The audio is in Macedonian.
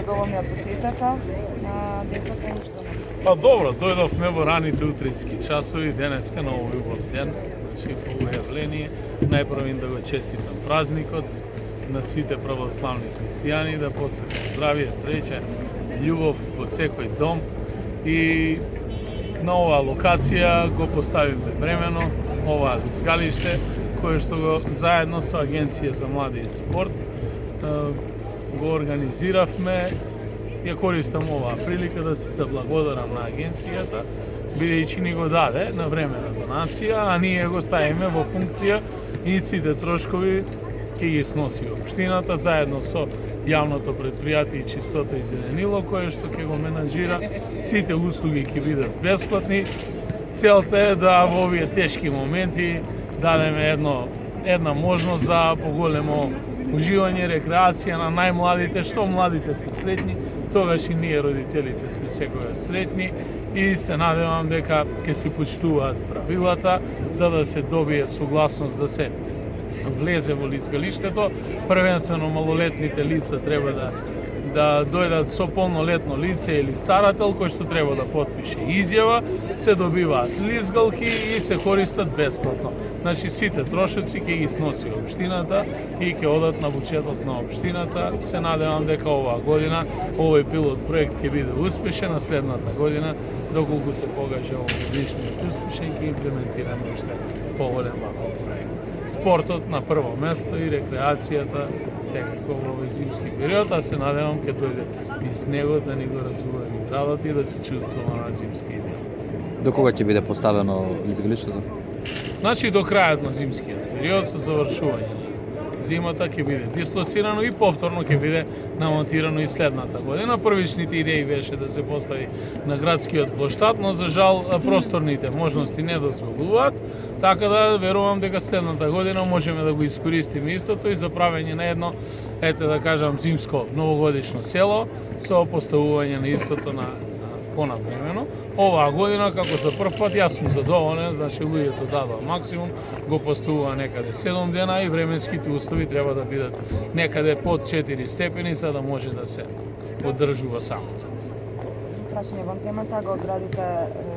сте доволни од посетата на децата и што не? Па добро, дојдовме во раните утрински часови, денеска на овој убав ден, значи по ујавление. Најпрво им да го честитам празникот на сите православни христијани, да посетат здравје, среќа, љубов во секој дом и на оваа локација го поставиме времено оваа лизгалиште, кое што го заедно со Агенција за млади и спорт го организиравме. Ја користам оваа прилика да се заблагодарам на агенцијата, бидејќи ни го даде на времена донација, а ние го ставиме во функција и сите трошкови ќе ги сноси општината заедно со јавното претпријатие Чистота и зеленило, кое што ќе го менаџира. Сите услуги ќе бидат бесплатни. Целта е да во овие тешки моменти дадеме една можност за поголемо уживање, рекреација на најмладите, што младите се сретни, тогаш и ние родителите сме секогаш сретни и се надевам дека ќе се почитуваат правилата за да се добие согласност да се влезе во лизгалиштето. Првенствено малолетните лица треба да дојдат со полнолетно лице или старател кој што треба да потпише изјава, се добиваат лизгалки и се користат бесплатно. Значи сите трошоци ќе ги сноси општината и ќе одат на буџетот на општината. Се надевам дека оваа година овој пилот проект ќе биде успешен, а следната година доколку се покаже овогодишниот успешен ќе имплементираме уште поголем ваков проект. Спортот на прво место и рекреацијата секако во овој зимски период, а се надевам ќе дојде и снегот да ни го разувари градот и да се чувствува на зимски ден. До кога ќе биде поставено лизгалиштето? Значи до крајот на зимскиот период со завршување на зимата ќе биде дислоцирано и повторно ќе биде намонтирано и следната година. Првичните идеи беше да се постави на градскиот плоштад, но за жал просторните можности не дозволуваат, така да верувам дека следната година можеме да го искористиме истото и за правење на едно, ете да кажам, зимско новогодишно село со поставување на истото на понапремено. Оваа година, како за прв пат, јас сум задоволен, значи луѓето дадоа максимум, го поставува некаде 7 дена и временските услови треба да бидат некаде под 4 степени за да може да се одржува самото. Прашање вам темата го одградите